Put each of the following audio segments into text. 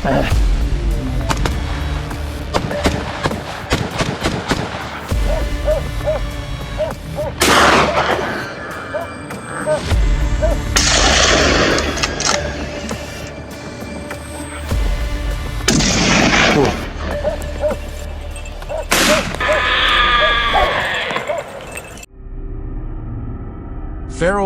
Feral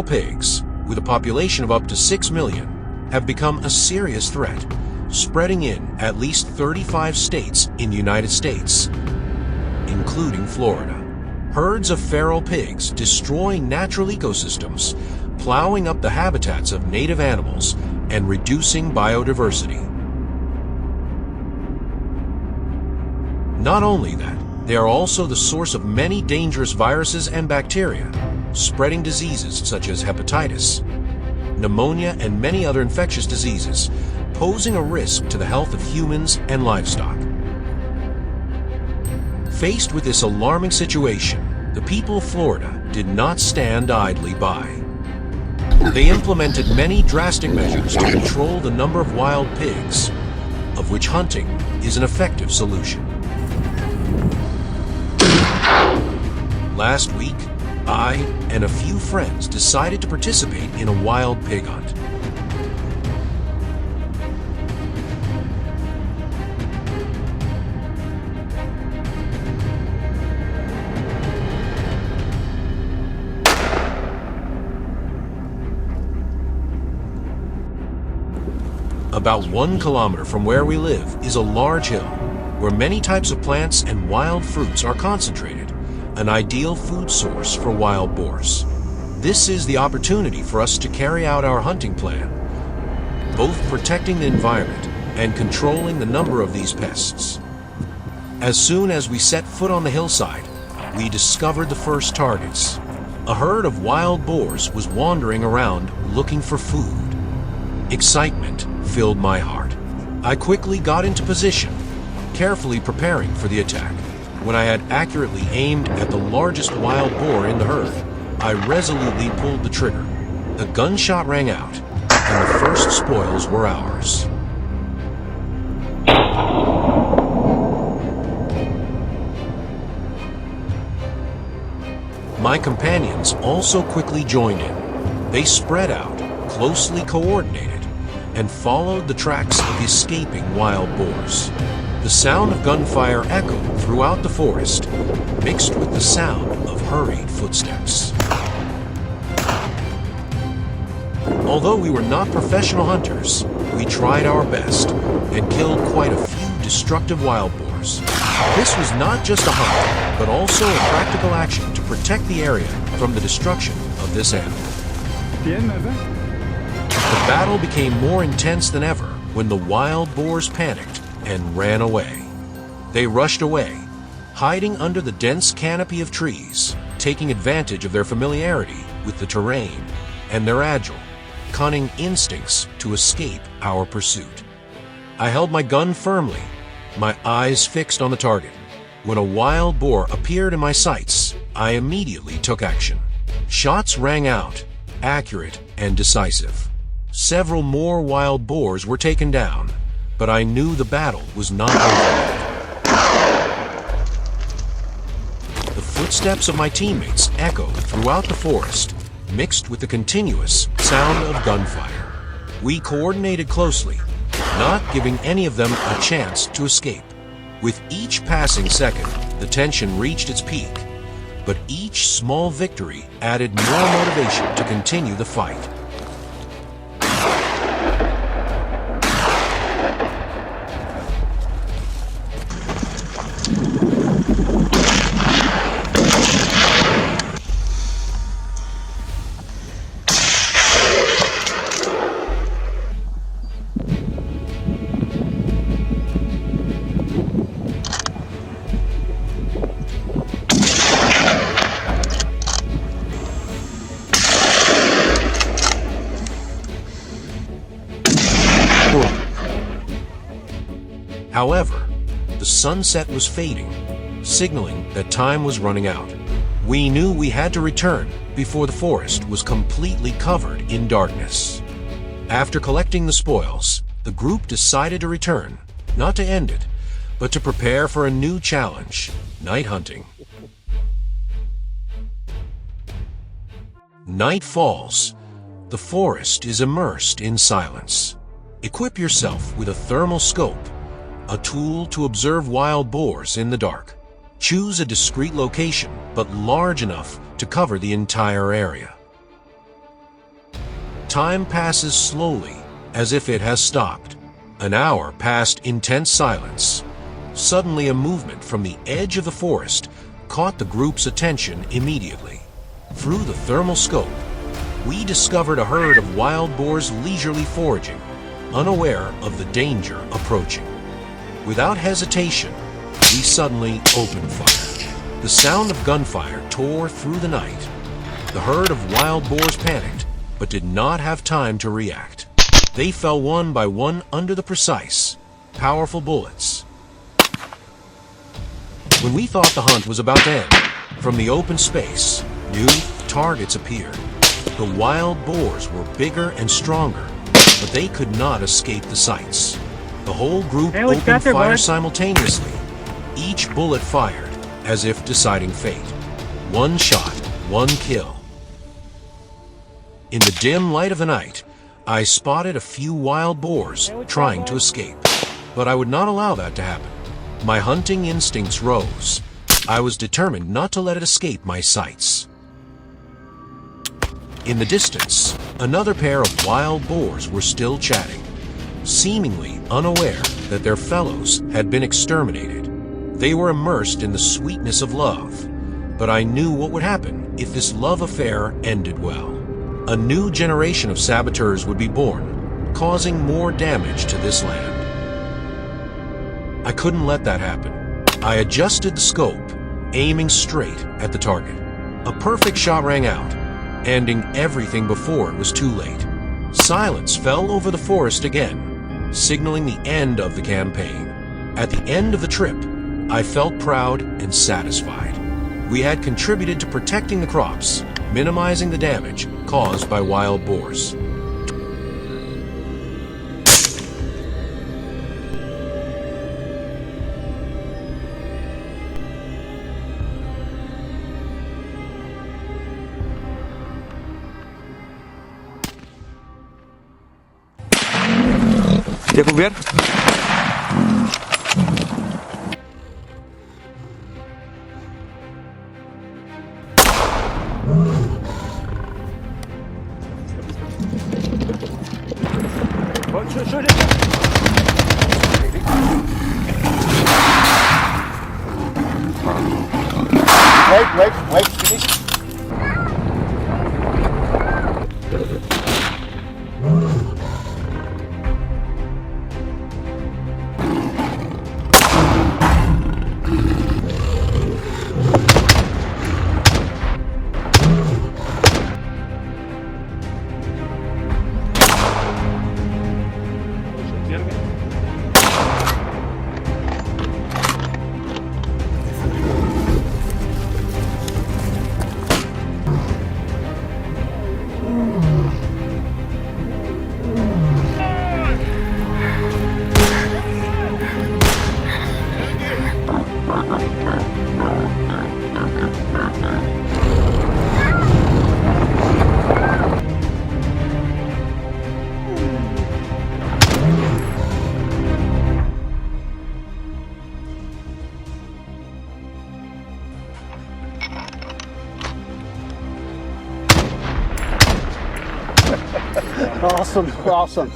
pigs, with a population of up to 6 million, have become a serious threat, spreading in at least 35 states in the United States, including Florida. Herds of feral pigs destroy natural ecosystems, plowing up the habitats of native animals and reducing biodiversity. Not only that, they are also the source of many dangerous viruses and bacteria, spreading diseases such as hepatitis, pneumonia, and many other infectious diseases, posing a risk to the health of humans and livestock. Faced with this alarming situation, the people of Florida did not stand idly by. They implemented many drastic measures to control the number of wild pigs, of which hunting is an effective solution. Last week, I and a few friends decided to participate in a wild pig hunt. About 1 kilometer from where we live is a large hill where many types of plants and wild fruits are concentrated, an ideal food source for wild boars. This is the opportunity for us to carry out our hunting plan, both protecting the environment and controlling the number of these pests. As soon as we set foot on the hillside, we discovered the first targets. A herd of wild boars was wandering around looking for food. Excitement filled my heart. I quickly got into position, carefully preparing for the attack. When I had accurately aimed at the largest wild boar in the herd, I resolutely pulled the trigger. The gunshot rang out, and the first spoils were ours. My companions also quickly joined in. They spread out, closely coordinated, and followed the tracks of the escaping wild boars. The sound of gunfire echoed throughout the forest, mixed with the sound of hurried footsteps. Although we were not professional hunters, we tried our best and killed quite a few destructive wild boars. This was not just a hunt, but also a practical action to protect the area from the destruction of this animal. The battle became more intense than ever when the wild boars panicked and ran away. They rushed away, hiding under the dense canopy of trees, taking advantage of their familiarity with the terrain and their agile, cunning instincts to escape our pursuit. I held my gun firmly, my eyes fixed on the target. When a wild boar appeared in my sights, I immediately took action. Shots rang out, accurate and decisive. Several more wild boars were taken down, but I knew the battle was not over yet. The footsteps of my teammates echoed throughout the forest, mixed with the continuous sound of gunfire. We coordinated closely, not giving any of them a chance to escape. With each passing second, the tension reached its peak, but each small victory added more motivation to continue the fight. However, the sunset was fading, signaling that time was running out. We knew we had to return before the forest was completely covered in darkness. After collecting the spoils, the group decided to return, not to end it, but to prepare for a new challenge, night hunting. Night falls. The forest is immersed in silence. Equip yourself with a thermal scope, a tool to observe wild boars in the dark. Choose a discreet location, but large enough to cover the entire area. Time passes slowly, as if it has stopped. An hour passed intense silence. Suddenly, a movement from the edge of the forest caught the group's attention immediately. Through the thermal scope, we discovered a herd of wild boars leisurely foraging, unaware of the danger approaching. Without hesitation, we suddenly opened fire. The sound of gunfire tore through the night. The herd of wild boars panicked, but did not have time to react. They fell one by one under the precise, powerful bullets. When we thought the hunt was about to end, from the open space, new targets appeared. The wild boars were bigger and stronger, but they could not escape the sights. The whole group opened fire simultaneously, each bullet fired as if deciding fate. One shot, one kill. In the dim light of the night, I spotted a few wild boars trying to escape, but I would not allow that to happen. My hunting instincts rose. I was determined not to let it escape my sights. In the distance, another pair of wild boars were still chatting, seemingly unaware that their fellows had been exterminated. They were immersed in the sweetness of love, but I knew what would happen if this love affair ended well. A new generation of saboteurs would be born, causing more damage to this land. I couldn't let that happen. I adjusted the scope, aiming straight at the target. A perfect shot rang out, ending everything before it was too late. Silence fell over the forest again, signaling the end of the campaign. At the end of the trip, I felt proud and satisfied. We had contributed to protecting the crops, minimizing the damage caused by wild boars. ¿Ya confiar? Şöyle. Wait, finish. Awesome. Awesome.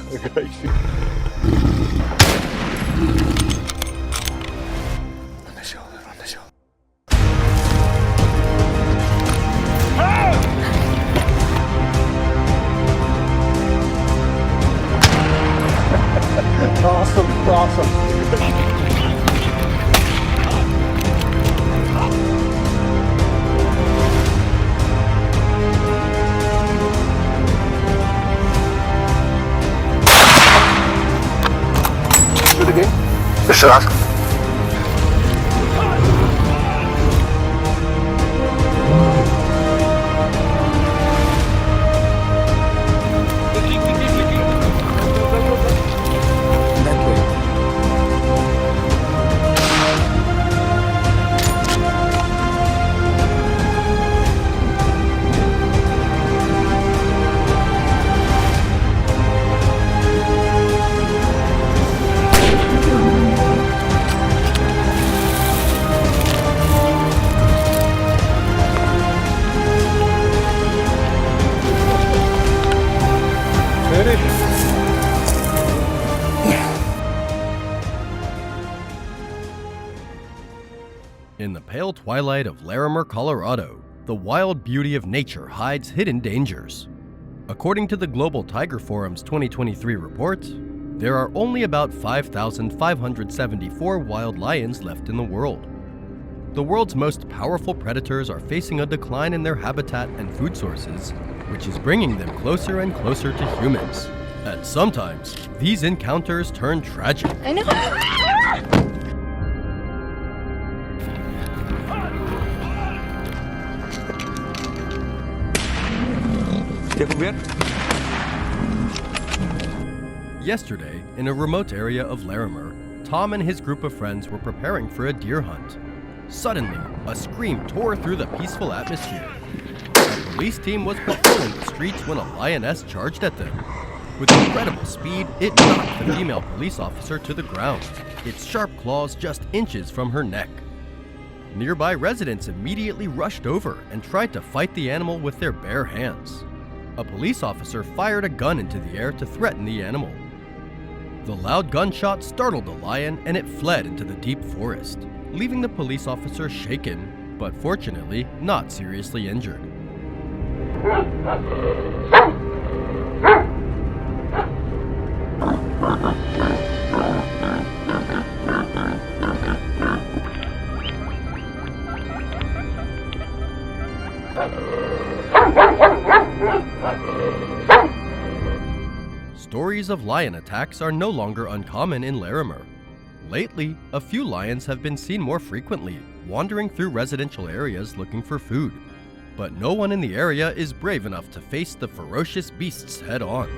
Jeszcze raz. In the pale twilight of Larimer, Colorado, the wild beauty of nature hides hidden dangers. According to the Global Tiger Forum's 2023 report, there are only about 5,574 wild lions left in the world. The world's most powerful predators are facing a decline in their habitat and food sources, which is bringing them closer and closer to humans. And sometimes, these encounters turn tragic. I know. Yesterday, in a remote area of Larimer, Tom and his group of friends were preparing for a deer hunt. Suddenly, a scream tore through the peaceful atmosphere. A police team was patrolling the streets when a lioness charged at them. With incredible speed, it knocked the female police officer to the ground, its sharp claws just inches from her neck. Nearby residents immediately rushed over and tried to fight the animal with their bare hands. A police officer fired a gun into the air to threaten the animal. The loud gunshot startled the lion and it fled into the deep forest, leaving the police officer shaken, but fortunately not seriously injured. Stories of lion attacks are no longer uncommon in Larimer. Lately, a few lions have been seen more frequently, wandering through residential areas looking for food. But no one in the area is brave enough to face the ferocious beasts head-on.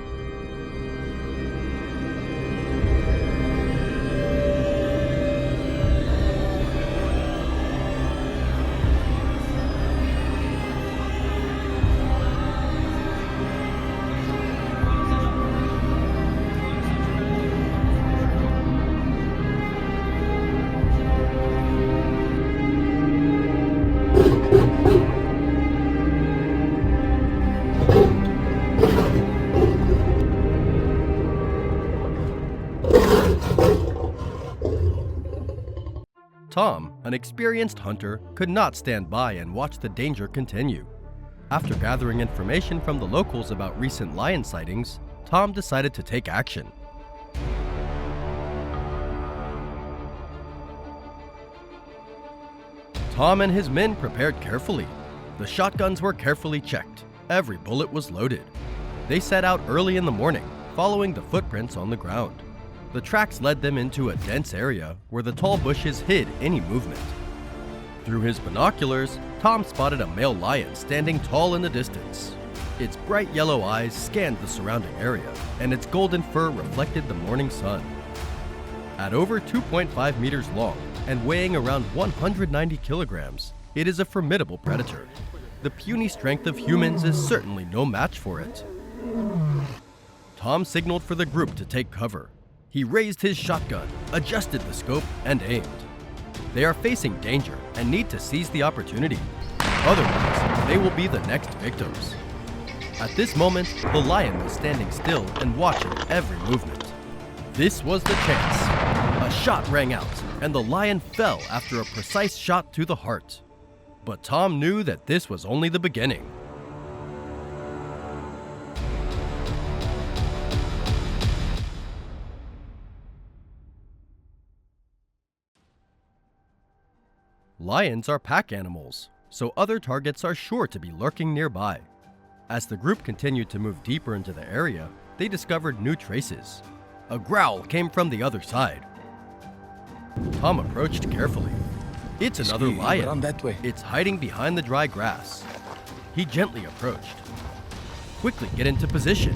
Tom, an experienced hunter, could not stand by and watch the danger continue. After gathering information from the locals about recent lion sightings, Tom decided to take action. Tom and his men prepared carefully. The shotguns were carefully checked. Every bullet was loaded. They set out early in the morning, following the footprints on the ground. The tracks led them into a dense area where the tall bushes hid any movement. Through his binoculars, Tom spotted a male lion standing tall in the distance. Its bright yellow eyes scanned the surrounding area, and its golden fur reflected the morning sun. At over 2.5 meters long and weighing around 190 kilograms, it is a formidable predator. The puny strength of humans is certainly no match for it. Tom signaled for the group to take cover. He raised his shotgun, adjusted the scope, and aimed. They are facing danger and need to seize the opportunity. Otherwise, they will be the next victims. At this moment, the lion was standing still and watching every movement. This was the chance. A shot rang out, and the lion fell after a precise shot to the heart. But Tom knew that this was only the beginning. Lions are pack animals, so other targets are sure to be lurking nearby. As the group continued to move deeper into the area, they discovered new traces. A growl came from the other side. Tom approached carefully. It's another lion. Run that way. It's hiding behind the dry grass. He gently approached. Quickly get into position.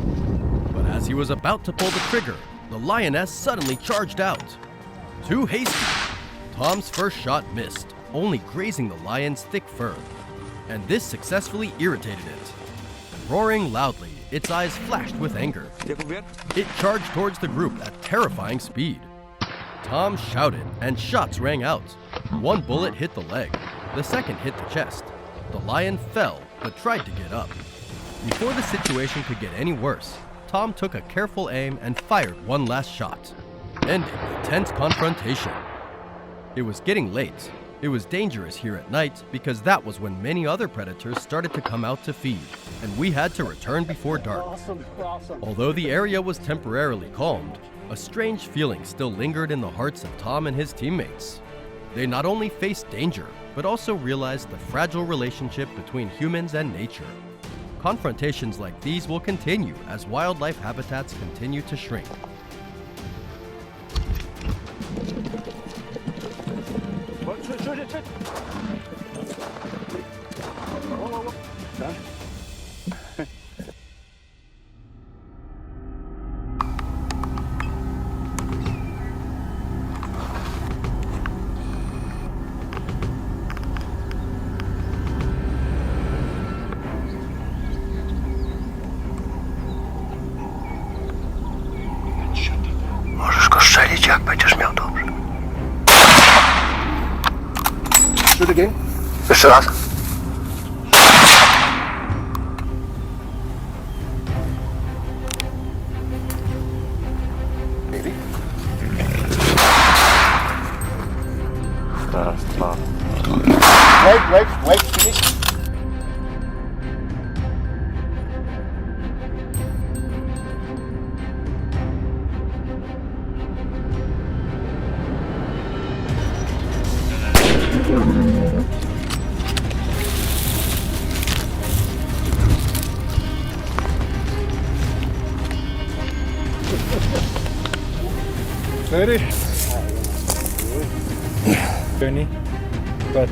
But as he was about to pull the trigger, the lioness suddenly charged out. Too hasty. Tom's first shot missed, only grazing the lion's thick fur, and this successfully irritated it. Roaring loudly, its eyes flashed with anger. It charged towards the group at terrifying speed. Tom shouted, and shots rang out. One bullet hit the leg, the second hit the chest. The lion fell, but tried to get up. Before the situation could get any worse, Tom took a careful aim and fired one last shot, ending the tense confrontation. It was getting late. It was dangerous here at night because that was when many other predators started to come out to feed, and we had to return before dark. Awesome, awesome. Although the area was temporarily calmed, a strange feeling still lingered in the hearts of Tom and his teammates. They not only faced danger, but also realized the fragile relationship between humans and nature. Confrontations like these will continue as wildlife habitats continue to shrink. Done. Możesz go strzelić, jak będziesz miał dobrze. Shoot again. Jeszcze raz. Maybe. Raz, dwa. Wait, finish. Ready? Journey, but